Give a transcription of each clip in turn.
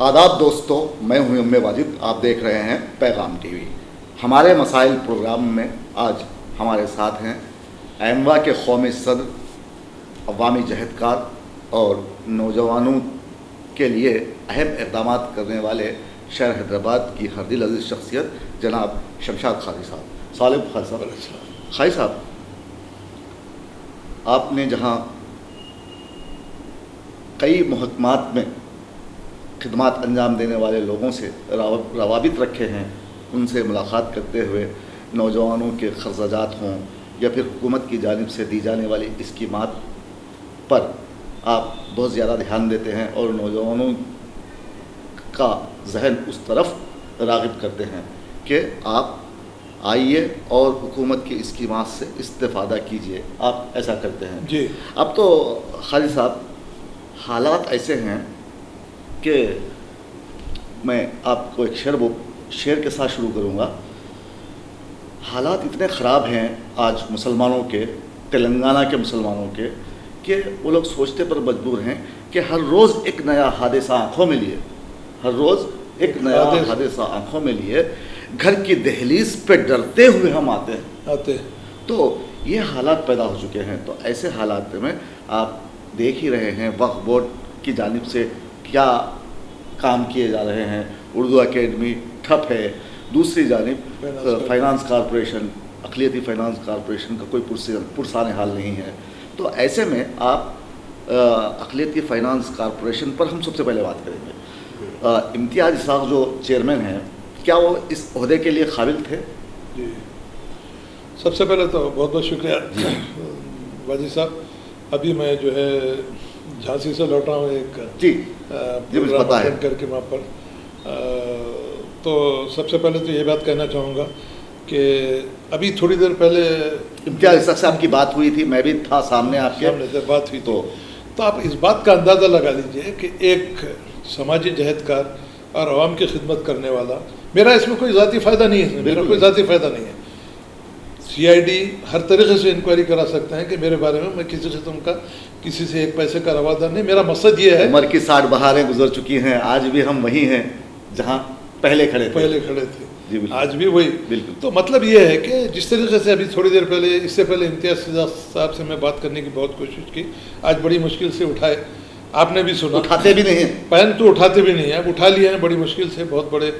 آداب دوستو، میں ہوں ام واجد، آپ دیکھ رہے ہیں پیغام ٹی وی۔ ہمارے مسائل پروگرام میں آج ہمارے ساتھ ہیں ایموا کے قومی صدر، عوامی جہدکار اور نوجوانوں کے لیے اہم اقدامات کرنے والے شہر حیدرآباد کی ہر دل عزیز شخصیت جناب شمشاد قاضی صاحب۔ السلام علیکم قاضی صاحب۔ قاضی صاحب، آپ نے جہاں کئی محکمات میں خدمات انجام دینے والے لوگوں سے روابط رکھے ہیں، ان سے ملاقات کرتے ہوئے نوجوانوں کے خرچات ہوں یا پھر حکومت کی جانب سے دی جانے والی اسکیمات پر آپ بہت زیادہ دھیان دیتے ہیں اور نوجوانوں کا ذہن اس طرف راغب کرتے ہیں کہ آپ آئیے اور حکومت کی اسکیمات سے استفادہ کیجیے، آپ ایسا کرتے ہیں جی۔ اب تو قاضی صاحب حالات ایسے ہیں کہ میں آپ کو ایک شعر کے ساتھ شروع کروں گا۔ حالات اتنے خراب ہیں آج مسلمانوں کے، تلنگانہ کے مسلمانوں کے، کہ وہ لوگ سوچتے پر مجبور ہیں کہ ہر روز ایک نیا حادثہ آنکھوں میں لیے، ہر روز ایک نیا حادثہ آنکھوں میں لیے گھر کی دہلیز پہ ڈرتے ہوئے ہم آتے ہیں۔ تو یہ حالات پیدا ہو چکے ہیں۔ تو ایسے حالات میں آپ دیکھ ہی رہے ہیں وقف بورڈ کی جانب سے کیا کام کیے جا رہے ہیں۔ اردو اکیڈمی ٹھپ ہے، دوسری جانب فائنانس کارپوریشن، اقلیتی فائنانس کارپوریشن کا کوئی پرسان حال نہیں ہے۔ تو ایسے میں آپ اقلیتی فائنانس کارپوریشن پر ہم سب سے پہلے بات کریں گے۔ امتیاز اسحاق جو چیئرمین ہیں، کیا وہ اس عہدے کے لیے قابل تھے؟ جی، سب سے پہلے تو بہت بہت شکریہ واجد صاحب۔ ابھی میں جو ہے جھانسی سے لوٹا ہوں ایک پروگرام اٹینڈ کر کے وہاں پر، تو سب سے پہلے تو یہ بات کہنا چاہوں گا کہ ابھی تھوڑی دیر پہلے امتیاز اسحاق صاحب کی بات ہوئی تھی، میں بھی تھا سامنے، آپ کے سامنے سے بات ہوئی تو آپ اس بات کا اندازہ لگا لیجئے کہ ایک سماجی جہدکار اور عوام کی خدمت کرنے والا، میرا اس میں کوئی ذاتی فائدہ نہیں ہے، میرا کوئی ذاتی فائدہ نہیں ہے۔ سی آئی ڈی ہر طریقے سے انکوائری کرا سکتے ہیں کہ میرے بارے میں کسی قسم کا کسی سے ایک پیسے کا روادہ نہیں۔ میرا مقصد یہ ہے، عمر کی 60 بہاریں گزر چکی ہیں، آج بھی ہم وہی ہیں جہاں پہلے کھڑے تھے۔ آج بھی وہی۔ بالکل۔ تو مطلب یہ ہے کہ جس طریقے سے ابھی تھوڑی دیر پہلے، اس سے پہلے امتیاز صاحب سے میں بات کرنے کی بہت کوشش کی، آج بڑی مشکل سے اٹھائے، آپ نے بھی سنا، اٹھاتے بھی نہیں ہیں، پہن تو اٹھاتے بھی نہیں ہیں، اب اٹھا لیے ہیں بڑی مشکل سے۔ بہت بڑے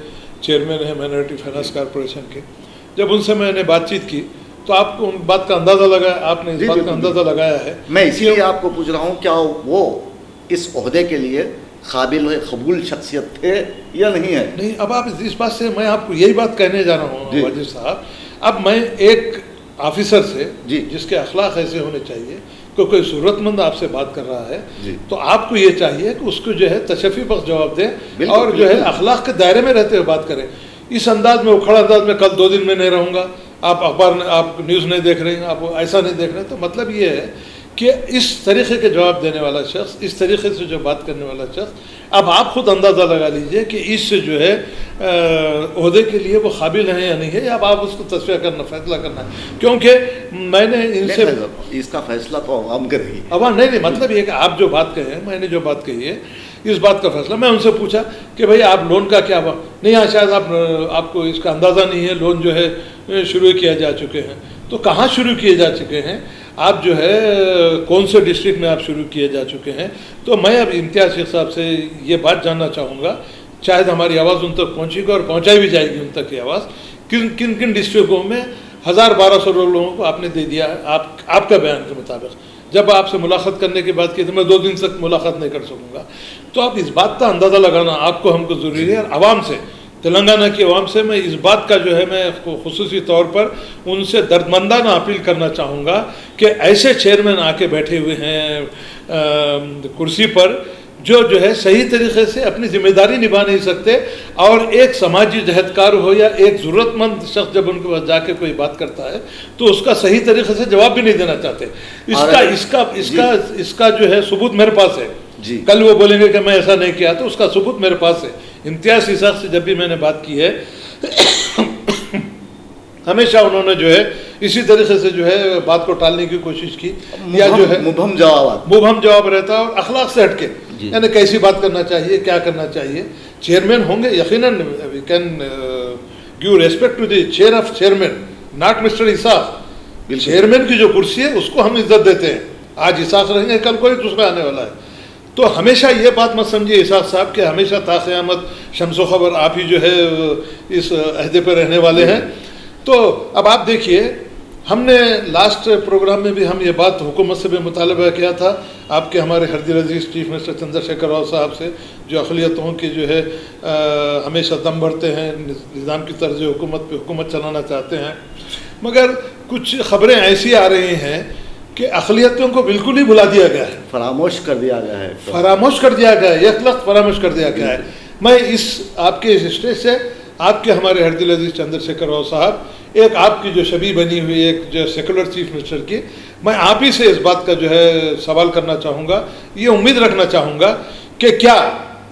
چیئرمین ہیں مائنورٹی فائنانس کارپوریشن کے۔ جب ان سے میں نے بات چیت کی تو آپ کو ان بات کا اندازہ لگایا، آپ نے اس بات کا اندازہ لگایا ہے۔ میں اسی لیے آپ کو پوچھ رہا ہوں، کیا وہ اس عہدے کے لیے قابل قبول شخصیت تھے یا نہیں ہے؟ نہیں، اب آپ اس بات سے، میں آپ کو یہی بات کہنے جا رہا ہوں واجد صاحب۔ اب میں ایک آفیسر سے جس کے اخلاق ایسے ہونے چاہیے کہ کوئی ضرورت مند آپ سے بات کر رہا ہے تو آپ کو یہ چاہیے کہ اس کو جو ہے تشفی بخش جواب دیں اور جو ہے اخلاق کے دائرے میں رہتے ہوئے بات کریں۔ اس انداز میں، اکھڑا انداز میں، کل 2 دن میں نہیں رہوں گا، آپ اخبار، آپ نیوز نہیں دیکھ رہے ہیں، آپ ایسا نہیں دیکھ رہے ہیں، تو مطلب یہ ہے کہ اس طریقے کے جواب دینے والا شخص، اس طریقے سے جو بات کرنے والا شخص، اب آپ خود اندازہ لگا لیجئے کہ اس سے جو ہے عہدے کے لیے وہ قابل ہیں یا نہیں ہے، یا اب آپ اس کو تصفیہ کرنا، فیصلہ کرنا ہے۔ کیونکہ میں نے ان سے، اس کا فیصلہ تو عوام کرے گی۔ عوام نہیں، مطلب یہ کہ آپ جو بات کہیں، میں نے جو بات کہی ہے، اس بات کا فیصلہ میں ان سے پوچھا کہ بھئی آپ لون کا کیا نہیں، شاید آپ کو اس کا اندازہ نہیں ہے، لون جو ہے شروع کیا جا چکے ہیں۔ تو کہاں شروع کیے جا چکے ہیں آپ، جو ہے کون سے ڈسٹرکٹ میں آپ شروع کیے جا چکے ہیں؟ تو میں اب امتیاز شیخ صاحب سے یہ بات جاننا چاہوں گا، شاید ہماری آواز ان تک پہنچے گی اور پہنچائی بھی جائے گی ان تک یہ آواز، کن کن ڈسٹرکٹوں میں 1200 لوگوں کو آپ نے دے دیا ہے آپ کا بیان کے مطابق۔ جب آپ سے ملاقات کرنے کی بات کی تو میں 2 دن تک ملاقات نہیں کر سکوں گا۔ تو آپ اس بات کا اندازہ لگانا آپ کو، ہم کو ضروری ہے، اور عوام سے، تلنگانہ کی عوام سے میں اس بات کا جو ہے میں خصوصی طور پر ان سے دردمندانہ اپیل کرنا چاہوں گا کہ ایسے چیئرمین آ کے بیٹھے ہوئے ہیں کرسی پر جو ہے صحیح طریقے سے اپنی ذمہ داری نبھا نہیں سکتے، اور ایک سماجی جہدکار ہو یا ایک ضرورت مند شخص جب ان کے پاس جا کے کوئی بات کرتا ہے تو اس کا صحیح طریقے سے جواب بھی نہیں دینا چاہتے۔ اس کا جو ہے ثبوت میرے پاس ہے۔ کل وہ بولیں گے کہ میں ایسا نہیں کیا، تو اس کا ثبوت میرے پاس ہے۔ امتیاز اسحاق سے جب بھی میں نے بات کی ہے ہمیشہ انہوں نے جو ہے اسی طریقے سے جو ہے بات کو ٹالنے کی کوشش کی، یا جو ہے مبہم جواب رہتا ہے اور اخلاق سے ہٹ کے۔ یعنی کیسی بات کرنا چاہیے, کیا کرنا چاہیے. چیئرمین ہوں گے یقیناً, we can give respect to the chair of chairman, not mister Ishaq. Chairman کی جو کرسی ہے اس کو ہم عزت دیتے ہیں. آج اسحاق رہیں گے, کل کوئی دوسرا آنے والا ہے. تو ہمیشہ یہ بات مت سمجھیے اسحاق صاحب کہ ہمیشہ تا قیامت شمس و خبر آپ ہی جو ہے اس عہدے پہ رہنے والے ہیں. تو اب آپ دیکھیے, ہم نے لاسٹ پروگرام میں بھی ہم یہ بات حکومت سے بھی مطالبہ کیا تھا, آپ کے ہمارے ہردل عزیز چیف منسٹر چندر شیکھر راؤ صاحب سے, جو اقلیتوں کی جو ہے ہمیشہ دم بھرتے ہیں, نظام کی طرز حکومت پہ حکومت چلانا چاہتے ہیں. مگر کچھ خبریں ایسی آ رہی ہیں کہ اقلیتوں کو بالکل ہی بھلا دیا گیا ہے, فراموش کر دیا گیا ہے, فراموش کر دیا گیا ہے, ایک لفظ فراموش کر دیا گیا ہے. میں اس آپ کے اس اسٹیج سے آپ کے ہمارے ہردل عزیز چندر شیکھر راؤ صاحب, ایک آپ کی جو شبیہ بنی ہوئی ایک جو سیکولر چیف منسٹر کی, میں آپ ہی سے اس بات کا جو ہے سوال کرنا چاہوں گا, یہ امید رکھنا چاہوں گا کہ کیا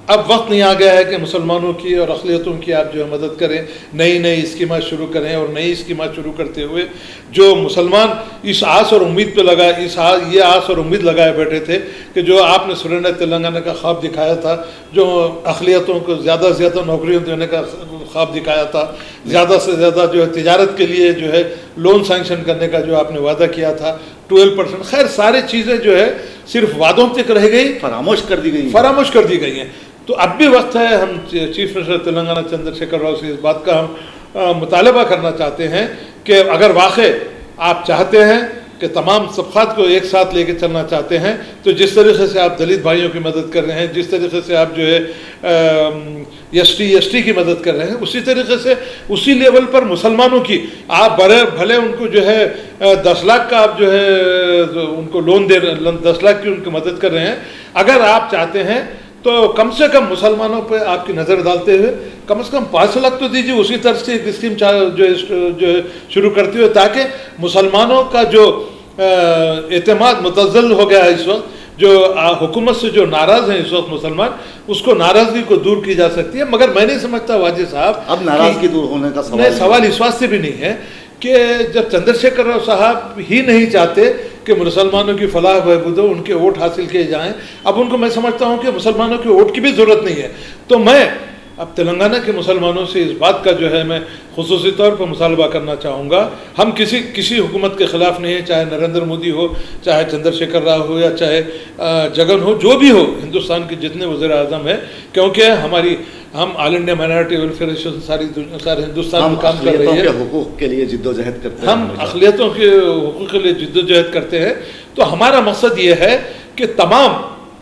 اب وقت نہیں آ گیا ہے کہ مسلمانوں کی اور اقلیتوں کی آپ جو ہے مدد کریں, نئی نئی اسکیمات شروع کریں, اور نئی اسکیمات شروع کرتے ہوئے جو مسلمان اس آس اور امید پہ لگا, یہ آس اور امید لگائے بیٹھے تھے کہ جو آپ نے سرنڈر تلنگانہ کا خواب دکھایا تھا, جو اقلیتوں کو زیادہ سے زیادہ نوکریاں دینے کا خواب دکھایا تھا, زیادہ سے زیادہ جو ہے تجارت کے لیے جو ہے لون سینکشن کرنے کا جو آپ نے وعدہ کیا تھا 12%, خیر سارے چیزیں جو ہے صرف وعدوں تک رہ گئی, فراموش کر دی گئی ہیں. تو اب بھی وقت ہے, ہم چیف منسٹر تلنگانہ چندر شیکھر راؤ سے اس بات کا ہم مطالبہ کرنا چاہتے ہیں کہ اگر واقع آپ چاہتے ہیں کہ تمام طبقات کو ایک ساتھ لے کے چلنا چاہتے ہیں, تو جس طریقے سے آپ دلت بھائیوں کی مدد کر رہے ہیں, جس طریقے سے آپ جو ہے ایس ٹی کی مدد کر رہے ہیں, اسی طریقے سے اسی لیول پر مسلمانوں کی آپ بھلے ان کو جو ہے 10 لاکھ کا آپ جو ہے ان کو لون دے رہے ہیں, 10 لاکھ کی ان کی مدد کر رہے ہیں. اگر آپ چاہتے ہیں تو کم سے کم مسلمانوں پہ آپ کی نظر ڈالتے ہوئے کم سے کم 5 لاکھ تو دیجیے, اسی طرح سے ایک اسکیم جو شروع کرتے ہوئے, تاکہ مسلمانوں کا جو اعتماد متزلزل ہو گیا ہے اس وقت, جو حکومت سے جو ناراض ہیں اس وقت مسلمان, اس کو ناراضگی کو دور کی جا سکتی ہے. مگر میں نہیں سمجھتا واجد صاحب اب ناراضگی دور ہونے کا سوال اس واسطے بھی نہیں ہے کہ جب چندر شیکھر راؤ صاحب ہی نہیں چاہتے کہ مسلمانوں کی فلاح بہبود ہو, ان کے ووٹ حاصل کیے جائیں, اب ان کو میں سمجھتا ہوں کہ مسلمانوں کے ووٹ کی بھی ضرورت نہیں ہے. تو میں اب تلنگانہ کے مسلمانوں سے اس بات کا جو ہے میں خصوصی طور پر مطالبہ کرنا چاہوں گا, ہم کسی حکومت کے خلاف نہیں ہیں, چاہے نریندر مودی ہو, چاہے چندر شیکھر راؤ ہو, یا چاہے جگن ہو, جو بھی ہو, ہندوستان کے جتنے وزیر اعظم ہیں, کیونکہ ہم آل انڈیا مائنارٹی ویلفیئر ایسوسیشن سارے ہندوستان میں کام کر رہے ہیں, حقوق کے لیے جد و جہد کرتے ہیں, ہم اقلیتوں کے حقوق کے لیے جد و جہد کرتے ہیں. تو ہمارا مقصد یہ ہے کہ تمام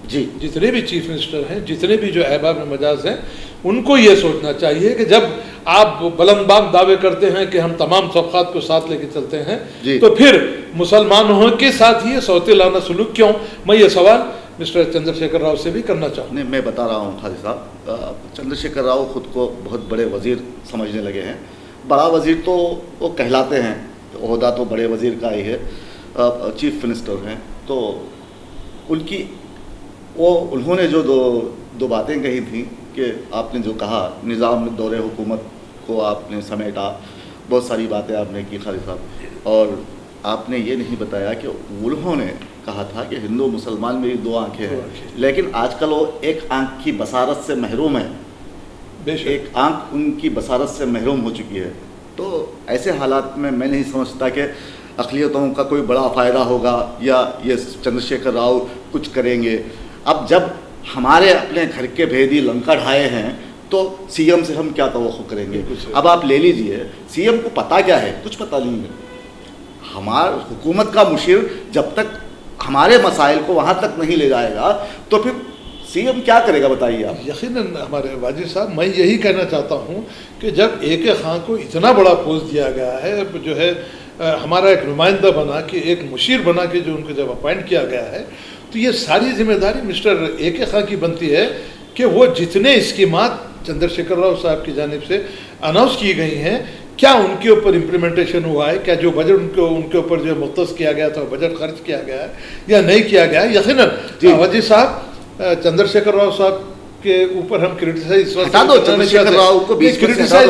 جتنے بھی چیف منسٹر ہیں, جتنے بھی جو احباب مجاز ہیں, ان کو یہ سوچنا چاہیے کہ جب آپ بلند بانگ دعوے کرتے ہیں کہ ہم تمام طبقات کو ساتھ لے کے چلتے ہیں, تو پھر مسلمانوں کے ساتھ ہی صوتیلانہ سلوک کیوں؟ میں یہ سوال مسٹر چندر شیکھر راؤ سے بھی کرنا چاہوں. نہیں, میں بتا رہا ہوں خالد صاحب, چندر شیکھر راؤ خود کو بہت بڑے وزیر سمجھنے لگے ہیں. بڑا وزیر تو وہ کہلاتے ہیں, عہدہ تو بڑے وزیر کا ہی ہے, چیف منسٹر ہیں. تو انہوں نے جو دو باتیں کہی تھیں کہ آپ نے جو کہا نظام دور حکومت کو آپ نے سمیٹا, بہت ساری باتیں آپ نے کی خالد صاحب, اور آپ نے یہ نہیں بتایا کہ انہوں نے کہا تھا کہ ہندو مسلمان میری 2 آنکھیں ہیں, لیکن آج کل وہ ایک آنکھ کی بصارت سے محروم ہے, ایک آنکھ ان کی بصارت سے محروم ہو چکی ہے. تو ایسے حالات میں نہیں سمجھتا کہ اقلیتوں کا کوئی بڑا فائدہ ہوگا یا یہ چندر شیکھر راؤ کچھ کریں گے. اب جب ہمارے اپنے گھر کے بھیدی لنکا ڈھائے ہیں تو سی ایم سے ہم کیا توقع کریں گے؟ اب آپ لے لیجئے, سی ایم کو پتہ کیا ہے؟ کچھ پتہ نہیں ہے. ہمارا حکومت کا مشیر جب تک ہمارے مسائل کو وہاں تک نہیں لے جائے گا تو پھر سی ایم کیا کرے گا بتائیے آپ. یقیناً ہمارے واجد صاحب, میں یہی کہنا چاہتا ہوں کہ جب اے کے خان کو اتنا بڑا پوسٹ دیا گیا ہے, جو ہے ہمارا ایک نمائندہ بنا کے, ایک مشیر بنا کے جو ان کو جب اپوائنٹ کیا گیا ہے, تو یہ ساری ذمہ داری مسٹر اے کے خان کی بنتی ہے کہ وہ جتنے اسکیمات چندر شیکھر راؤ صاحب کی جانب سے اناؤنس کی گئی ہیں, کیا ان کے اوپر امپلیمنٹیشن ہوا ہے, کیا جو بجٹ ان کے اوپر جو مختص کیا گیا تھا بجٹ خرچ کیا گیا ہے یا نہیں کیا گیا ہے. یقیناً وزیر صاحب چندر شیکھر راؤ صاحب کے اوپر ہم کرٹیسائز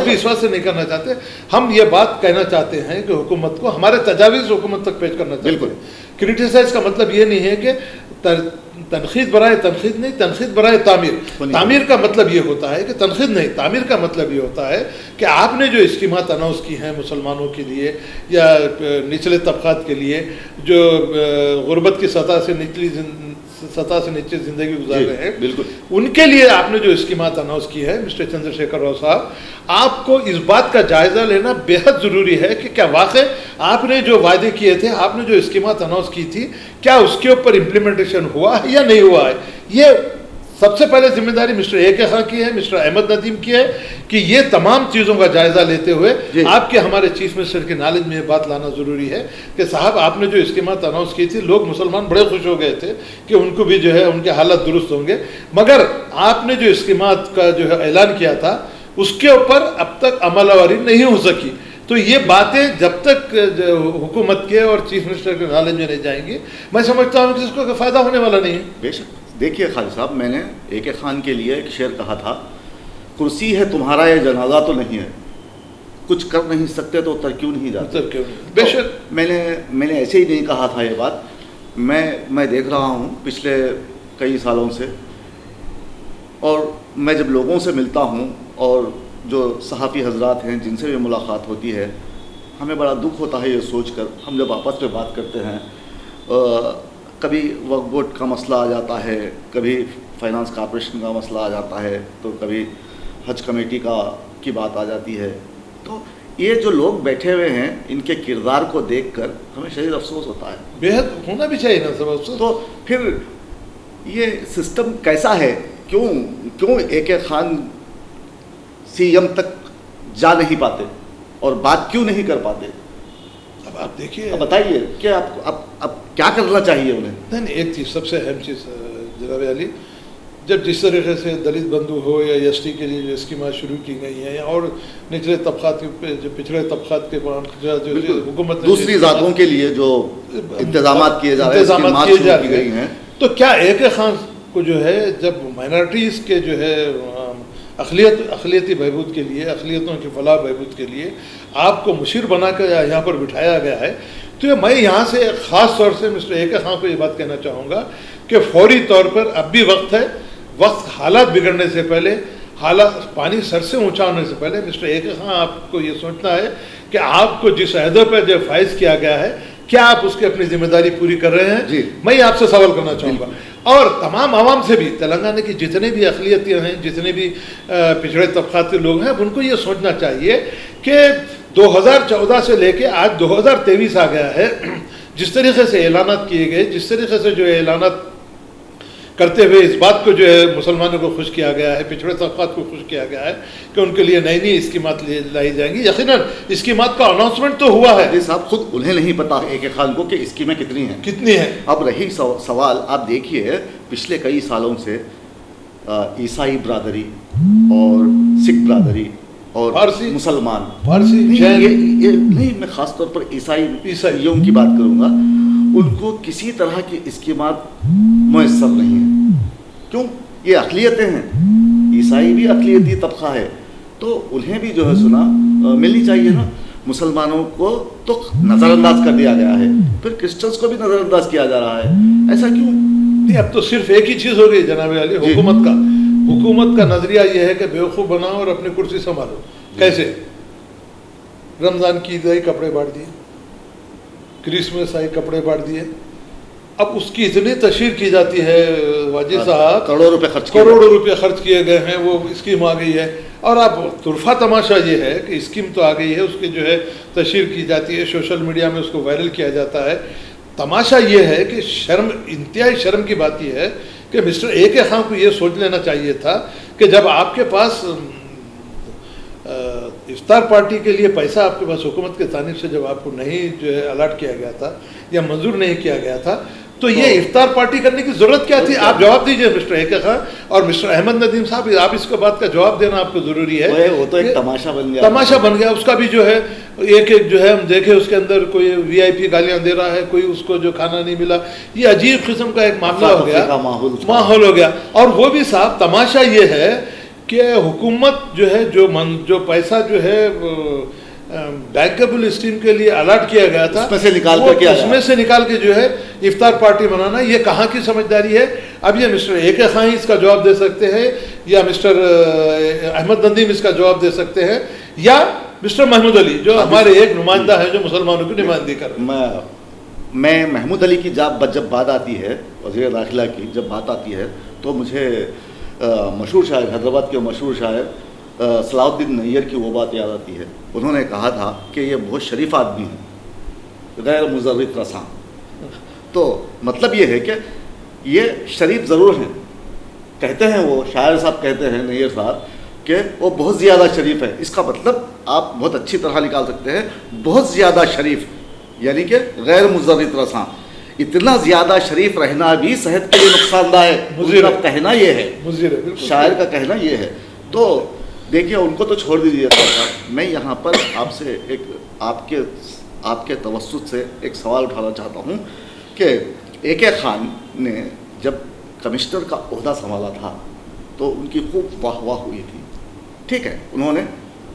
بھی اس واسطے نہیں کرنا چاہتے, ہم یہ بات کہنا چاہتے ہیں کہ حکومت کو ہمارے تجاویز حکومت تک پیش کرنا چاہتے ہیں. کرٹیسائز کا مطلب یہ نہیں ہے کہ تنقید برائے تنقید نہیں، تنقید برائے تعمیر. تعمیر کا مطلب یہ ہوتا ہے کہ تنقید نہیں، تعمیر کا مطلب یہ ہوتا ہے کہ آپ نے جو اسکیمات اناؤنس کی ہیں مسلمانوں کے لیے یا نچلے طبقات کے لیے جو غربت کی سطح سے نیچے زندگی گزار رہے ہیں، بالکل ان کے لیے آپ نے جو اسکیمات اناؤنس کی ہے مسٹر چندر شیکھر راؤ صاحب، آپ کو اس بات کا جائزہ لینا بے حد ضروری ہے کہ کیا واقع آپ نے جو وعدے کیے تھے، آپ نے جو اسکیمات اناؤنس کی تھی، کیا اس کے اوپر امپلیمنٹیشن ہوا ہے یا نہیں ہوا ہے. یہ سب سے پہلے ذمہ داری مسٹر اے کے خان کی ہے، مسٹر احمد ندیم کی ہے کہ یہ تمام چیزوں کا جائزہ لیتے ہوئے آپ کے ہمارے چیف منسٹر کے نالج میں یہ بات لانا ضروری ہے کہ صاحب آپ نے جو اسکیمات اناؤنس کی تھی، لوگ مسلمان بڑے خوش ہو گئے تھے کہ ان کو بھی جو ہے ان کے حالات درست ہوں گے، مگر آپ نے جو اسکیمات کا جو ہے اعلان کیا تھا اس کے اوپر اب تک عمل آوری نہیں ہو سکی. تو یہ باتیں جب تک حکومت کے اور چیف منسٹر کے نالج میں نہیں جائیں گی، میں سمجھتا ہوں کہ اس کو فائدہ ہونے والا نہیں ہے. بے شک. دیکھیے خالد صاحب، میں نے اے کے خان کے لیے ایک شعر کہا تھا، کرسی ہے تمہارا یہ جنازہ تو نہیں ہے، کچھ کر نہیں سکتے تو اتر کیوں نہیں جاتے. بے شک میں نے ایسے ہی نہیں کہا تھا یہ بات. میں دیکھ رہا ہوں پچھلے کئی سالوں سے، اور میں جب لوگوں سے ملتا ہوں اور جو صحافی حضرات ہیں جن سے بھی ملاقات ہوتی ہے، ہمیں بڑا دکھ ہوتا ہے یہ سوچ کر. ہم جب آپس میں بات کرتے ہیں، کبھی وقف بورڈ کا مسئلہ آ جاتا ہے، کبھی فائنانس کارپوریشن کا مسئلہ آ جاتا ہے، تو کبھی حج کمیٹی کی بات آ جاتی ہے. تو یہ جو لوگ بیٹھے ہوئے ہیں، ان کے کردار کو دیکھ کر ہمیں شدید افسوس ہوتا ہے. بے حد ہونا بھی چاہیے نا سب افسوس. تو پھر یہ سسٹم کیسا ہے؟ کیوں اے کے خان سی ایم تک جا نہیں پاتے اور بات کیوں نہیں کر پاتے؟ اب آپ دیکھیے، اب بتائیے کہ اب کیا کرنا چاہیے انہیں؟ نہیں، ایک چیز سب سے اہم چیز جناب علی، جب جس طریقے سے دلت بندھو ہو یا ایس ٹی کے لیے جو اسکیمات شروع کی گئی ہیں، اور نچلے طبقات جو پچھڑے طبقات کے جو حکومت دوسری ذاتوں کے لیے جو انتظامات کیے جا رہے ہیں، تو کیا اے کے خان کو جو ہے جب مائنارٹیز کے جو ہے اقلیتی بہبود کے لیے، اقلیتوں کی فلاح بہبود کے لیے آپ کو مشیر بنا کر یہاں پر بٹھایا گیا ہے، تو میں یہاں سے خاص طور سے مسٹر اے کے خان کو یہ بات کہنا چاہوں گا کہ فوری طور پر اب بھی وقت ہے. حالات بگڑنے سے پہلے، پانی سر سے اونچا ہونے سے پہلے مسٹر اے کے خان آپ کو یہ سوچنا ہے کہ آپ کو جس عہدے پہ جو فائز کیا گیا ہے، کیا آپ اس کی اپنی ذمہ داری پوری کر رہے ہیں؟ جی. میں یہ آپ سے سوال کرنا چاہوں گا، اور تمام عوام سے بھی، تلنگانہ کی جتنے بھی اقلیتیں ہیں، جتنے بھی پچھڑے طبقات کے لوگ ہیں، ان کو یہ سوچنا چاہیے کہ 2014 سے لے کے آج 2023 آ گیا ہے، جس طریقے سے اعلانات کیے گئے، جس طریقے سے جو اعلانات کرتے ہوئے اس بات کو جو ہے مسلمانوں کو خوش کیا گیا ہے، پچھڑے طبقات کو خوش کیا گیا ہے کہ ان کے لیے نئی اسکیمات لائی جائیں گی. یقیناً اسکیمات کا اناؤنسمنٹ تو ہوا ہے. صاحب خود انہیں نہیں پتا اے کے خان کو کہ اسکیمیں کتنی ہیں. اب رہی سوال، آپ دیکھیے پچھلے کئی سالوں سے عیسائی برادری اور سکھ برادری اور مسلمان، نہیں میں خاص طور پر عیسائیوں کی بات کروں گا، ان کو کسی طرح کی اسکیمات میسر نہیں ہیں. کیوں؟ یہ اقلیتیں ہیں، عیسائی بھی اقلیتی طبقہ ہے، تو انہیں بھی جو ہے سنا ملنی چاہیے نا. مسلمانوں کو تو نظر انداز کر دیا گیا ہے، پھر کرسچنس کو بھی نظر انداز کیا جا رہا ہے، ایسا کیوں؟ نہیں، اب تو صرف ایک ہی چیز ہو گئی جناب علی، حکومت کا نظریہ یہ ہے کہ بیوقوف بناؤ اور اپنی کرسی سنبھالو. کیسے؟ رمضان کی عید آئی، کپڑے بانٹ دیے، کرسمس آئی، کپڑے بانٹ دیے. اب اس کی اتنی تشہیر کی جاتی ہے واجد صاحب، کروڑوں روپے خرچ کیے گئے ہیں، وہ اسکیم آ گئی ہے. اور اب طرفہ تماشا یہ ہے کہ اسکیم تو آ گئی ہے، اس کی جو ہے تشہیر کی جاتی ہے، سوشل میڈیا میں اس کو وائرل کیا جاتا ہے. تماشا یہ ہے کہ انتہائی شرم کی بات یہ ہے کہ مسٹر اے کے خان کو یہ سوچ لینا چاہیے تھا کہ جب آپ کے پاس افطار پارٹی کے لیے پیسہ آپ کے پاس حکومت کے جانب سے جب آپ کو نہیں جو ہے الاٹ کیا گیا تھا یا منظور نہیں کیا گیا تھا، تو یہ افطار پارٹی کرنے کی ضرورت کیا تھی؟ آپ جواب دیجئے مسٹر اے کے خان اور مسٹر احمد ندیم صاحب، آپ اس کو بات کا جواب دینا آپ کو ضروری ہے. وہ تو ایک تماشا بن گیا. اس کا بھی جو ہے ایک جو ہے ہم دیکھیں اس کے اندر کوئی وی آئی پی گالیاں دے رہا ہے، کوئی اس کو جو کھانا نہیں ملا، یہ عجیب قسم کا ایک معاملہ ہو گیا، ماحول ہو گیا. اور وہ بھی صاحب تماشا یہ ہے کہ حکومت جو ہے جو پیسہ جو ہے بینکیبل اسکیم کے لیے الاٹ کیا گیا تھا، اس میں سے نکال کر کیا اس میں سے نکال کے جو ہے افطار پارٹی بنانا، یہ کہاں کی سمجھداری ہے؟ اب یہ مسٹر اے کے خان اس کا جواب دے سکتے ہیں، یا مسٹر احمد ندیم اس کا جواب دے سکتے ہیں، یا مسٹر محمود علی جو ہمارے ایک نمائندہ ہے جو مسلمانوں کی نمائندگی کر رہے ہیں۔ میں محمود علی کی جب بات آتی ہے، وزیر داخلہ کی جب بات آتی ہے، تو مجھے مشہور شاعر، حیدرآباد کے مشہور شاعر صلاح الدین نیر کی وہ بات یاد آتی ہے۔ انہوں نے کہا تھا کہ یہ بہت شریف آدمی ہے، غیر مزرط رساں۔ تو مطلب یہ ہے کہ یہ شریف ضرور ہیں، کہتے ہیں وہ شاعر صاحب کہتے ہیں نیر صاحب کہ وہ بہت زیادہ شریف ہے۔ اس کا مطلب آپ بہت اچھی طرح نکال سکتے ہیں، بہت زیادہ شریف یعنی کہ غیر مزرط رساں۔ اتنا زیادہ شریف رہنا بھی صحت کے لیے نقصان دہ ہے، مجھے کہنا یہ ہے، شاعر کا کہنا یہ ہے۔ تو دیکھیے ان کو تو چھوڑ دیجیے، میں یہاں پر آپ سے ایک آپ کے توسط سے ایک سوال اٹھانا چاہتا ہوں کہ اے کے خان نے جب کمشنر کا عہدہ سنبھالا تھا تو ان کی خوب واہ واہ ہوئی تھی، ٹھیک ہے، انہوں نے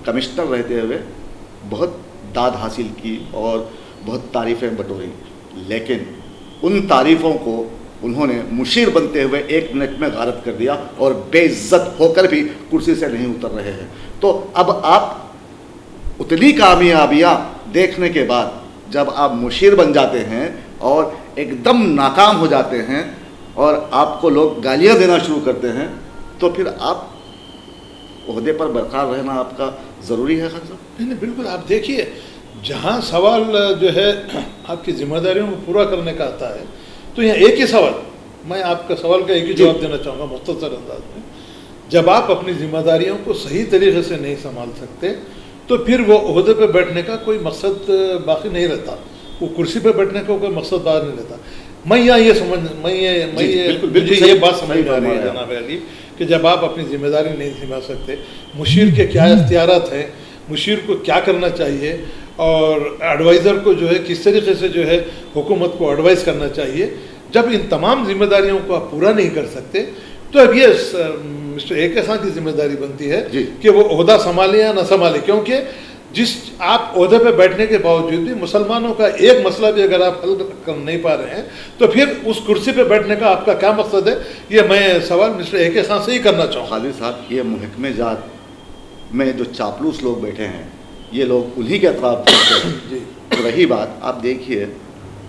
کمشنر رہتے ہوئے بہت داد حاصل کی اور بہت تعریفیں بٹوری، لیکن ان تعریفوں کو انہوں نے مشیر بنتے ہوئے 1 منٹ میں غارت کر دیا اور بے عزت ہو کر بھی کرسی سے نہیں اتر رہے ہیں۔ تو اب آپ اتنی کامیابیاں دیکھنے کے بعد جب آپ مشیر بن جاتے ہیں اور ایک دم ناکام ہو جاتے ہیں اور آپ کو لوگ گالیاں دینا شروع کرتے ہیں، تو پھر آپ عہدے پر برقرار رہنا آپ کا ضروری ہے خان صاحب؟ نہیں بالکل، آپ دیکھیے جہاں سوال جو ہے آپ کی ذمہ داریوں کو پورا کرنے کا آتا ہے، تو یہاں ایک ہی سوال، میں آپ کا سوال کا ایک ہی جواب دینا چاہوں گا مختصر انداز میں۔ جب آپ اپنی ذمہ داریوں کو صحیح طریقے سے نہیں سنبھال سکتے تو پھر وہ عہدے پہ بیٹھنے کا کوئی مقصد باقی نہیں رہتا، وہ کرسی پہ بیٹھنے کا کوئی مقصد باقی نہیں رہتا۔ میں یہاں یہ سمجھ مجھے یہ بات سمجھ آ رہی ہے جناب علی کہ جب آپ اپنی ذمہ داری نہیں نبھا سکتے، مشیر کے کیا اختیارات ہیں، مشیر کو کیا کرنا چاہیے، اور ایڈوائزر کو جو ہے کس طریقے سے جو ہے حکومت کو ایڈوائز کرنا چاہیے، جب ان تمام ذمہ داریوں کو آپ پورا نہیں کر سکتے تو اب یہ مسٹر اے کے خان کی ذمہ داری بنتی ہے کہ وہ عہدہ سنبھالیں یا نہ سنبھالیں، کیونکہ جس آپ عہدے پہ بیٹھنے کے باوجود بھی مسلمانوں کا ایک مسئلہ بھی اگر آپ حل کر نہیں پا رہے ہیں تو پھر اس کرسی پہ بیٹھنے کا آپ کا کیا مقصد ہے؟ یہ میں سوال مسٹر اے کے خان سے ہی کرنا چاہوں گا۔ خالد صاحب، یہ محکمہ جات میں جو چاپلوس لوگ بیٹھے ہیں یہ لوگ انہی کے اطراف جی۔ رہی بات، آپ دیکھیے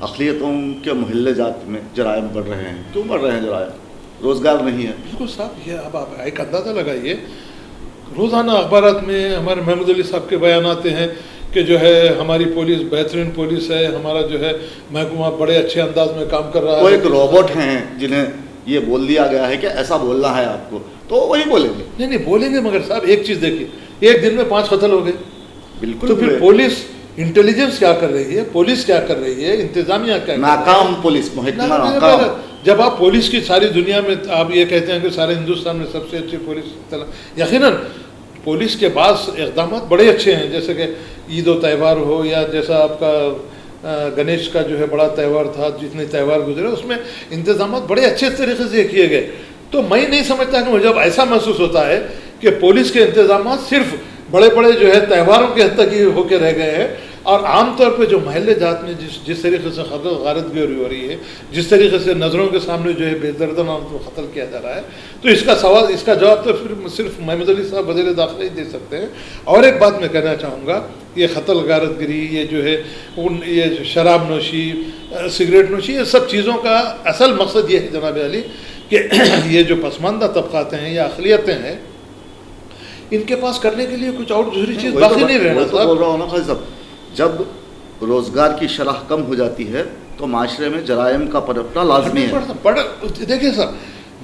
اقلیتوں کے محلے جات میں جرائم بڑھ رہے ہیں، کیوں بڑھ رہے ہیں جرائم؟ روزگار نہیں ہے۔ بالکل صاحب، یہ اب آپ ایک اندازہ لگائیے، روزانہ اخبارات میں ہمارے محمود علی صاحب کے بیان آتے ہیں کہ جو ہے ہماری پولیس بہترین پولیس ہے، ہمارا جو ہے محکمہ بڑے اچھے انداز میں کام کر رہا ہے۔ وہ ایک روبوٹ ہیں جنہیں یہ بول دیا گیا ہے کہ ایسا بولنا ہے آپ کو، تو وہی بولیں گے۔ نہیں بولیں گے، مگر صاحب ایک چیز دیکھیے، ایک دن میں 5 قتل ہو گئے، بالکل۔ تو پھر پولیس انٹیلیجنس کیا کر رہی ہے، پولیس کیا کر رہی ہے، انتظامیہ کیا، ناکام پولیس، محکمہ ناکام۔ جب آپ پولیس کی ساری دنیا میں آپ یہ کہتے ہیں کہ سارے ہندوستان میں سب سے اچھی پولیس، یقیناً پولیس کے بعض اقدامات بڑے اچھے ہیں، جیسے کہ عید و تہوار ہو، یا جیسا آپ کا گنیش کا جو ہے بڑا تہوار تھا، جتنے تہوار گزرے اس میں انتظامات بڑے اچھے طریقے سے کیے گئے۔ تو میں نہیں سمجھتا کہ مجھے اب ایسا محسوس ہوتا ہے کہ پولیس کے انتظامات صرف بڑے بڑے جو ہے تہواروں کے حد تک ہی ہو کے رہ گئے ہیں، اور عام طور پہ جو محلے جات میں جس طریقے سے غارت گری ہو رہی ہے، جس طریقے سے نظروں کے سامنے جو ہے بے دردانہ کو قتل کیا جا رہا ہے، تو اس کا سوال، اس کا جواب تو پھر صرف محمود علی صاحب وزیر داخلہ ہی دے سکتے ہیں۔ اور ایک بات میں کہنا چاہوں گا، یہ قتل غارت گری، یہ جو ہے یہ شراب نوشی، سگریٹ نوشی، یہ سب چیزوں کا اصل مقصد یہ ہے جناب علی کہ یہ جو پسماندہ طبقات ہیں یا اقلیتیں ہیں، ان کے پاس کرنے کے لیے کچھ اور دوسری چیز باقی نہیں رہنا۔ بول رہا ہوں نا خالد صاحب، جب روزگار کی شرح کم ہو جاتی ہے تو معاشرے میں جرائم کا پنپنا لازمی ہے۔ دیکھیے سر،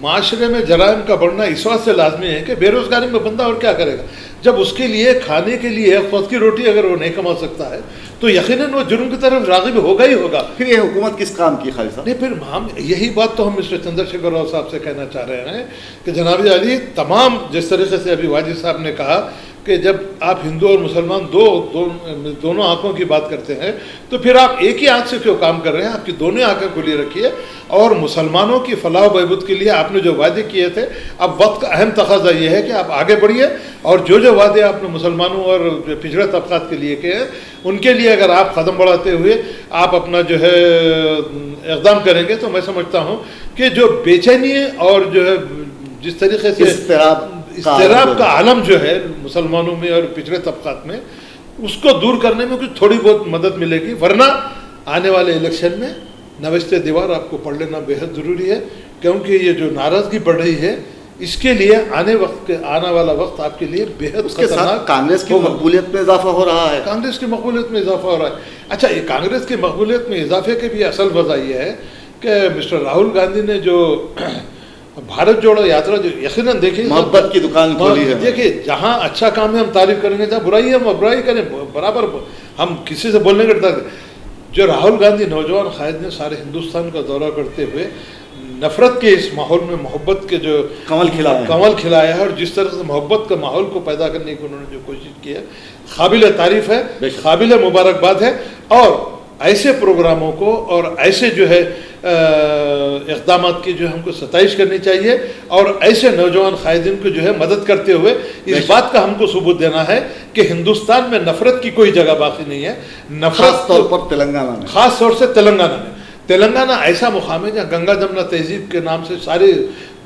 معاشرے میں جرائم کا بڑھنا اس وقت سے لازمی ہے کہ بے روزگاری میں بندہ اور کیا کرے گا؟ جب اس کے لیے کھانے کے لیے خود کی روٹی اگر وہ نہیں کما سکتا ہے تو یقیناً وہ جرم کی طرف راغب ہوگا ہی ہوگا۔ پھر یہ حکومت کس کام کی خالد صاحب؟ نہیں، پھر ہم یہی بات تو ہم مسٹر چندر شیکھر راؤ صاحب سے کہنا چاہ رہے ہیں کہ جناب علی، تمام جس طریقے سے ابھی واجد صاحب نے کہا کہ جب آپ ہندو اور مسلمان دونوں آنکھوں کی بات کرتے ہیں تو پھر آپ ایک ہی آنکھ سے کیوں کام کر رہے ہیں؟ آپ کی دونوں آنکھیں کھلی رکھیے اور مسلمانوں کی فلاح و بہبود کے لیے آپ نے جو وعدے کیے تھے، اب وقت کا اہم تقاضا یہ ہے کہ آپ آگے بڑھیے اور جو وعدے آپ نے مسلمانوں اور پچھڑے طبقات کے لیے کیے ہیں ان کے لیے اگر آپ قدم بڑھاتے ہوئے آپ اپنا جو ہے اقدام کریں گے تو میں سمجھتا ہوں کہ جو بے چینی اور جو ہے جس طریقے سے اضطراب کا عالم جو ہے مسلمانوں میں اور پچھڑے طبقات میں، اس کو دور کرنے میں کچھ تھوڑی بہت مدد ملے گی، ورنہ آنے والے الیکشن میں نوشتے دیوار آپ کو پڑھ لینا بےحد ضروری ہے، کیونکہ یہ جو ناراضگی بڑھ رہی ہے اس کے لیے آنے والا وقت آپ کے لیے بےحد خطرناک۔ کانگریس کی مقبولیت میں اضافہ ہو رہا ہے، کانگریس کی مقبولیت میں اضافہ ہو رہا ہے۔ اچھا، یہ کانگریس کی مقبولیت میں اضافے کی بھی اصل وجہ یہ ہے کہ مسٹر راہل گاندھی نے جو بھارت جوڑو یاترا جو یقیناً دیکھیے محبت کی دکان کھولی ہے، دیکھیے جہاں اچھا کام ہے ہم تعریف کریں گے، جہاں برائی ہے ہم برائی کریں، برابر ہم کسی سے بولنے کا ڈرتے۔ جو راہل گاندھی نوجوان قائد نے سارے ہندوستان کا دورہ کرتے ہوئے نفرت کے اس ماحول میں محبت کے جو کمل کھلایا ہے اور جس طرح سے محبت کا ماحول کو پیدا کرنے کی انہوں نے جو کوشش کی ہے، قابل تعریف ہے، قابل مبارکباد ہے۔ اور ایسے پروگراموں کو اور ایسے جو ہے اقدامات کی جو ہم کو ستائش کرنی چاہیے اور ایسے نوجوان قائدین کو جو ہے مدد کرتے ہوئے اس بات کا ہم کو ثبوت دینا ہے کہ ہندوستان میں نفرت کی کوئی جگہ باقی نہیں ہے۔ نفرت خاص طور پر تلنگانہ میں، خاص طور سے تلنگانہ ایسا مقام ہے جہاں گنگا جمنا تہذیب کے نام سے ساری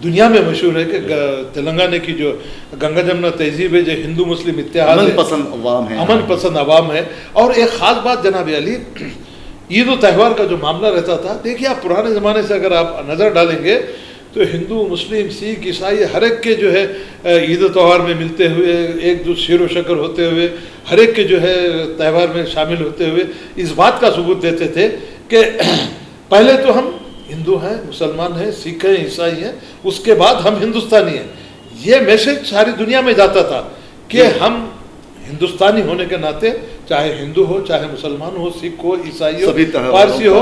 دنیا میں مشہور ہے کہ تلنگانہ کی جو گنگا جمنا تہذیب ہے، جو ہندو مسلم اتحاد امن پسند عوام ہے، امن پسند عوام ہے۔ اور ایک خاص بات جناب علی، عید و تہوار کا جو معاملہ رہتا تھا، دیکھیے آپ پرانے زمانے سے اگر آپ نظر ڈالیں گے تو ہندو مسلم سکھ عیسائی ہر ایک کے جو ہے عید و تہوار میں ملتے ہوئے، ایک دو شیر و شکر ہوتے ہوئے، ہر ایک کے جو ہے تہوار میں شامل ہوتے ہوئے اس بات کا ثبوت دیتے تھے کہ پہلے تو ہم ہندو ہیں، مسلمان ہیں، سکھ ہیں، عیسائی ہیں، اس کے بعد ہم ہندوستانی ہیں۔ یہ میسج ساری دنیا میں جاتا تھا کہ ہم ہندوستانی ہونے کے ناطے، چاہے ہندو ہو، چاہے مسلمان ہو، سکھ ہو، عیسائی ہو، پارسی ہو،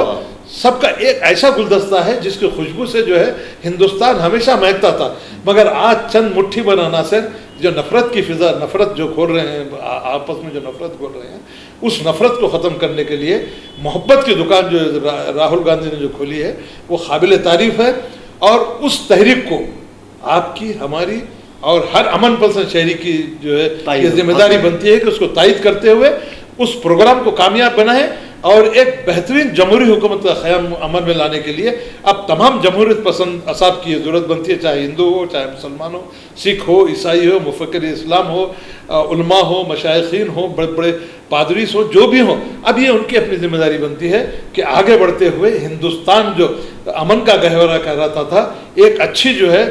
سب کا ایک ایسا گلدستہ ہے جس کی خوشبو سے جو ہے ہندوستان ہمیشہ مہکتا تھا۔ مگر آج چند مٹھی بھر عناصر جو نفرت کی فضا، نفرت جو کھول رہے ہیں، آپس میں جو نفرت کھول رہے ہیں، اس نفرت کو ختم کرنے کے لیے محبت کی دکان جو راہل گاندھی نے جو کھولی ہے وہ قابل تعریف ہے۔ اور اس تحریک کو آپ کی، ہماری اور ہر امن پسند شہری کی جو ہے یہ ذمہ داری بنتی ہے کہ اس کو تائید کرتے ہوئے اس پروگرام کو کامیاب بنائیں اور ایک بہترین جمہوری حکومت کا قیام عمل میں لانے کے لیے اب تمام جمہوریت پسند احزاب کی ضرورت بنتی ہے، چاہے ہندو ہو، چاہے مسلمان ہو، سکھ ہو، عیسائی ہو، مفکر اسلام ہو، علماء ہو، مشائخین ہو، بڑے بڑے پادریس ہو، جو بھی ہوں۔ اب یہ ان کی اپنی ذمہ داری بنتی ہے کہ آگے بڑھتے ہوئے ہندوستان جو امن کا گہوارہ کہلاتا تھا، ایک اچھی جو ہے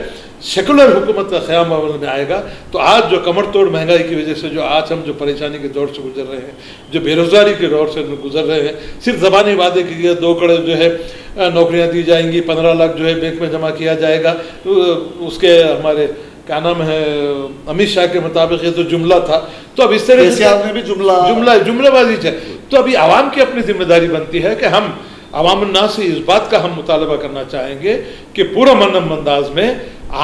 سیکولر حکومت کا قیام عمل میں آئے گا۔ تو آج جو کمر توڑ مہنگائی کی وجہ سے جو آج ہم جو پریشانی کے دور سے گزر رہے ہیں، جو بے روزگاری کے دور سے گزر رہے ہیں، صرف زبانی وعدے کے لیے 2 کروڑ جو ہے نوکریاں دی جائیں گی، 15 لاکھ جو ہے بینک میں جمع کیا جائے گا، تو اس کے ہمارے کیا نام ہے امت شاہ کے مطابق یہ تو جملہ تھا۔ تو اب اس طرح سے بھی جملہ بازی ہے۔ تو ابھی عوام کی اپنی ذمہ داری بنتی ہے کہ ہم عوام الناس سے اس بات کا ہم مطالبہ کرنا چاہیں گے کہ پورا منظم انداز میں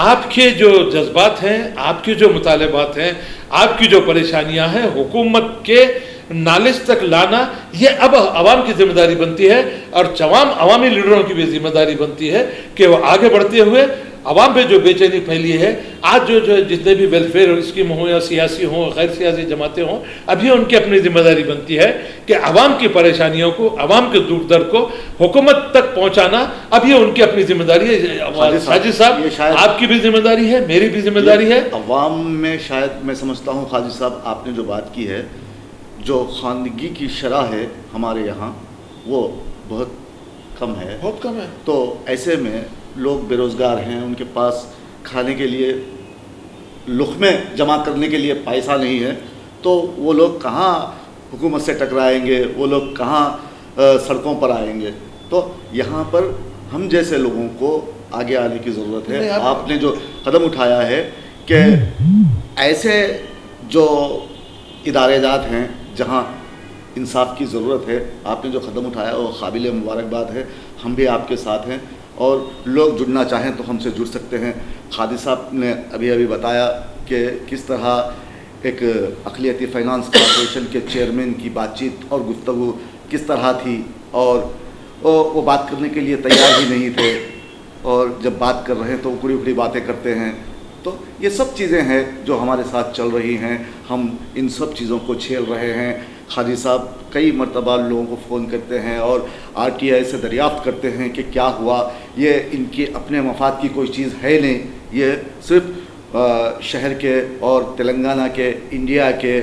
آپ کے جو جذبات ہیں، آپ کے جو مطالبات ہیں، آپ کی جو پریشانیاں ہیں، حکومت کے نالج تک لانا، یہ اب عوام کی ذمہ داری بنتی ہے اور تمام عوامی لیڈروں کی بھی ذمہ داری بنتی ہے کہ وہ آگے بڑھتے ہوئے عوام پہ جو بے چینی پھیلی ہے، آج جو جتنے بھی ویلفیئر اسکیم ہوں یا سیاسی ہوں، غیر سیاسی جماعتیں ہوں، ابھی ان کی اپنی ذمہ داری بنتی ہے کہ عوام کی پریشانیوں کو، عوام کے دکھ درد کو حکومت تک پہنچانا، اب یہ ان کی اپنی ذمہ داری ہے۔ حاجی صاحب، آپ کی بھی ذمہ داری ہے، میری بھی ذمہ داری ہے۔ عوام میں شاید میں سمجھتا ہوں حاجی صاحب آپ نے جو بات کی ہے، جو خواندگی کی شرح ہے ہمارے یہاں وہ بہت کم ہے، بہت کم ہے۔ تو ایسے میں لوگ بے روزگار ہیں، ان کے پاس کھانے کے لیے لقمے جمع کرنے کے لیے پیسہ نہیں ہے، تو وہ لوگ کہاں حکومت سے ٹکرائیں گے، وہ لوگ کہاں سڑکوں پر آئیں گے؟ تو یہاں پر ہم جیسے لوگوں کو آگے آنے کی ضرورت ہے۔ آپ نے جو قدم اٹھایا ہے کہ ایسے جو ادارے جات ہیں جہاں انصاف کی ضرورت ہے، آپ نے جو قدم اٹھایا وہ قابل مبارکباد ہے۔ ہم بھی آپ کے ساتھ ہیں اور لوگ جڑنا چاہیں تو ہم سے جڑ سکتے ہیں۔ قاضی صاحب نے ابھی بتایا کہ کس طرح ایک اقلیتی فائنانس کارپوریشن کے چیئرمین کی بات چیت اور گفتگو کس طرح تھی، اور وہ بات کرنے کے لیے تیار ہی نہیں تھے، اور جب بات کر رہے ہیں تو اکڑی اکڑی باتیں کرتے ہیں. تو یہ سب چیزیں ہیں جو ہمارے ساتھ چل رہی ہیں. ہم ان سب چیزوں کو جھیل رہے ہیں. قاضی صاحب کئی مرتبہ لوگوں کو فون کرتے ہیں اور RTI سے دریافت کرتے ہیں کہ کیا ہوا. یہ ان کے اپنے مفاد کی کوئی چیز ہے نہیں، یہ صرف شہر کے اور تلنگانہ کے، انڈیا کے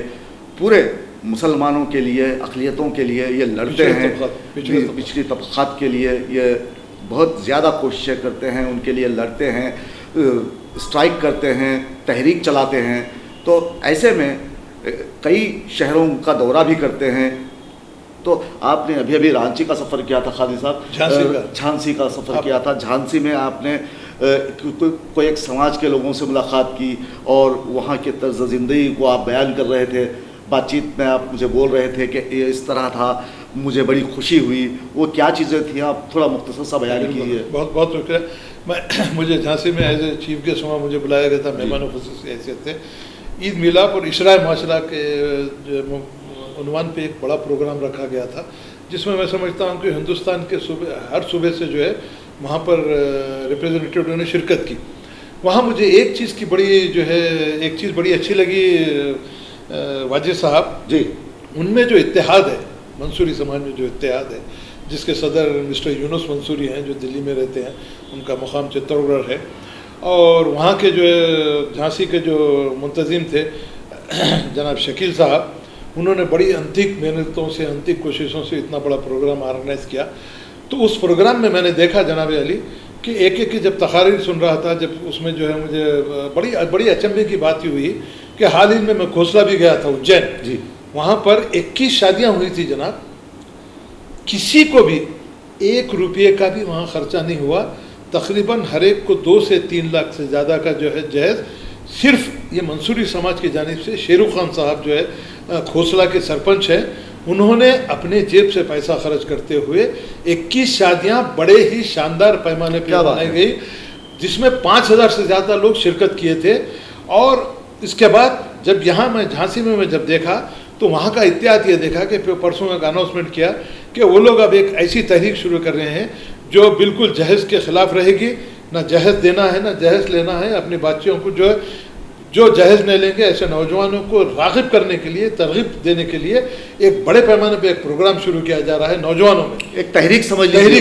پورے مسلمانوں کے لیے، اقلیتوں کے لیے یہ لڑتے ہیں. پچھلی طبقات کے لیے یہ بہت زیادہ کوششیں کرتے ہیں، ان کے لیے لڑتے ہیں، اسٹرائک کرتے ہیں، تحریک چلاتے ہیں. تو ایسے میں کئی شہروں کا دورہ بھی کرتے ہیں. تو آپ نے ابھی رانچی کا سفر کیا تھا قاضی صاحب، جھانسی کا سفر کیا تھا. جھانسی میں آپ نے کوئی ایک سماج کے لوگوں سے ملاقات کی اور وہاں کے طرز زندگی کو آپ بیان کر رہے تھے. بات چیت میں آپ مجھے بول رہے تھے کہ یہ اس طرح تھا، مجھے بڑی خوشی ہوئی. وہ کیا چیزیں تھیں، آپ تھوڑا مختصر سا بیان کیجیے. بہت بہت شکریہ. مجھے جھانسی میں ایز اے چیف گیسٹ وہاں مجھے بلایا گیا تھا، مہمان خصوصی حیثیت سے. عید میلاد اور اشراء معاشرہ کے عنوان پہ ایک بڑا پروگرام رکھا گیا تھا، جس میں سمجھتا ہوں کہ ہندوستان کے صوبے، ہر صوبے سے جو ہے وہاں پر ریپریزنٹیو نے شرکت کی. وہاں مجھے ایک چیز کی ایک چیز بڑی اچھی لگی واجد صاحب جی. ان میں جو اتحاد ہے، منصوری سماج میں جو اتحاد ہے، جس کے صدر مسٹر یونس منصوری ہیں جو دلی میں رہتے ہیں، ان کا مقام چتور گڑھ ہے. اور وہاں کے جو جھانسی کے جو منتظم تھے جناب شکیل صاحب، انہوں نے بڑی انتھک محنتوں سے، انتھک کوششوں سے اتنا بڑا پروگرام آرگنائز کیا. تو اس پروگرام میں نے دیکھا جناب علی کہ ایک ایک کی جب تقاریر سن رہا تھا، جب اس میں جو ہے مجھے بڑی اچنبھے کی بات یہ ہوئی کہ حال ہی میں کھوسلا بھی گیا تھا اجین جی. وہاں پر 21 شادیاں ہوئی تھی جناب. کسی کو بھی 1 روپے کا بھی وہاں خرچہ نہیں ہوا. تقریباً ہر ایک کو 2 سے 3 لاکھ سے زیادہ کا جو ہے جہیز صرف یہ منصوری سماج کی جانب سے. شیرو خان صاحب جو ہے کھوسلا کے سرپنچ ہیں، انہوں نے اپنے جیب سے پیسہ خرچ کرتے ہوئے 21 شادیاں بڑے ہی شاندار پیمانے پہ بنائی گئی، جس میں 5000 سے زیادہ لوگ شرکت کیے تھے. اور اس کے بعد جب یہاں میں جھانسی میں جب دیکھا تو وہاں کا اتحاد یہ دیکھا کہ پرسوں ایک اناؤنسمنٹ کیا کہ وہ لوگ اب ایک ایسی تحریک شروع کر رہے ہیں جو بالکل جہیز کے خلاف رہے گی. نہ جہیز دینا ہے، نہ جہیز لینا ہے. اپنی بچیوں کو جو جہیز نہیں لیں گے ایسے نوجوانوں کو راغب کرنے کے لیے، ترغیب دینے کے لیے ایک بڑے پیمانے پہ ایک پروگرام شروع کیا جا رہا ہے. نوجوانوں میں ایک تحریک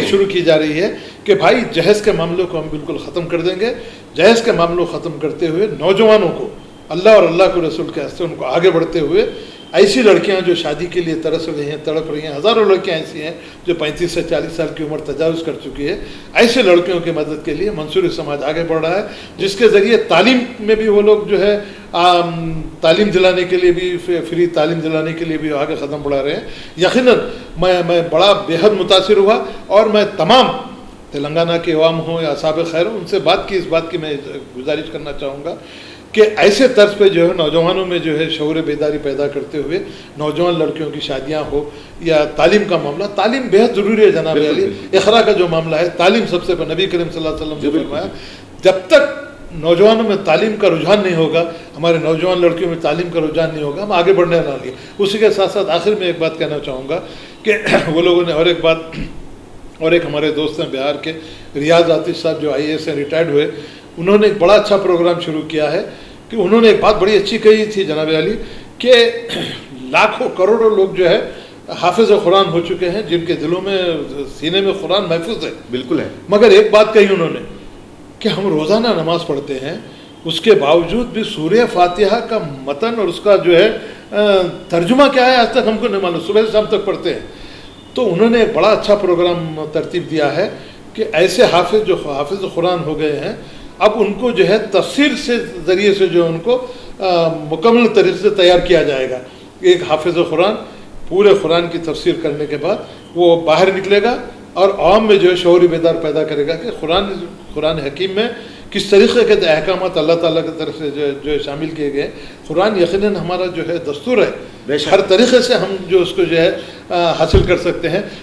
شروع کی جا رہی ہے کہ بھائی جہیز کے معاملوں کو ہم بالکل ختم کر دیں گے. جہیز کے معاملوں کو ختم کرتے ہوئے نوجوانوں کو اللہ اور اللہ کے رسول کے ہاستے ان کو آگے بڑھتے ہوئے، ایسی لڑکیاں جو شادی کے لیے ترس رہی ہیں، تڑپ رہی ہیں، ہزاروں لڑکیاں ایسی ہیں جو 35 سے 40 سال کی عمر تجاوز کر چکی ہے. ایسے لڑکیوں کی مدد کے لیے منصوری سماج آگے بڑھ رہا ہے، جس کے ذریعے تعلیم میں بھی وہ لوگ جو ہے تعلیم دلانے کے لیے بھی، فری تعلیم دلانے کے لیے بھی آگے قدم بڑھا رہے ہیں. یقیناً میں بڑا بے حد متاثر ہوا اور میں تمام تلنگانہ کے عوام ہوں یا اصحاب خیر ہوں، ان سے اس بات کی میں گزارش کرنا چاہوں گا کہ ایسے طرز پہ جو ہے نوجوانوں میں جو ہے شعور بیداری پیدا کرتے ہوئے نوجوان لڑکیوں کی شادیاں ہو یا تعلیم کا معاملہ. تعلیم بہت ضروری ہے جناب علی. اقرا کا جو معاملہ ہے، تعلیم سب سے نبی کریم صلی اللہ علیہ وسلم نے فرمایا جب تک نوجوانوں میں تعلیم کا رجحان نہیں ہوگا، ہمارے نوجوان لڑکیوں میں تعلیم کا رجحان نہیں ہوگا، ہم آگے بڑھنے نہ لگے. اسی کے ساتھ ساتھ آخر میں ایک بات کہنا چاہوں گا کہ وہ لوگوں نے اور ایک ہمارے دوست ہیں بہار کے ریاض عاطف صاحب جو IAS سے ریٹائرڈ ہوئے، انہوں نے ایک بڑا اچھا پروگرام شروع کیا ہے کہ انہوں نے ایک بات بڑی اچھی کہی تھی جناب علی کہ لاکھوں کروڑوں لوگ جو ہے حافظ قرآن ہو چکے ہیں، جن کے دلوں میں، سینے میں قرآن محفوظ ہے. بالکل ہے. مگر ایک بات کہی انہوں نے کہ ہم روزانہ نماز پڑھتے ہیں، اس کے باوجود بھی سورہ فاتحہ کا متن اور اس کا جو ہے ترجمہ کیا ہے آج تک ہم کو نہیں معلوم، صبح سے شام تک پڑھتے ہیں. تو انہوں نے ایک بڑا اچھا پروگرام ترتیب دیا ہے کہ ایسے حافظ جو حافظ قرآن ہو گئے ہیں، اب ان کو جو ہے تفسیر سے ذریعے سے جو ان کو مکمل طریقے سے تیار کیا جائے گا. ایک حافظ قرآن پورے قرآن کی تفسیر کرنے کے بعد وہ باہر نکلے گا اور عوام میں جو ہے شعور بیدار پیدا کرے گا کہ قرآن حکیم میں کس طریقے کے احکامات اللہ تعالیٰ کی طرف سے جو شامل کیے گئے. قرآن یقیناً ہمارا جو ہے دستور ہے، ہر طریقے سے ہم جو اس کو جو ہے حاصل کر سکتے ہیں.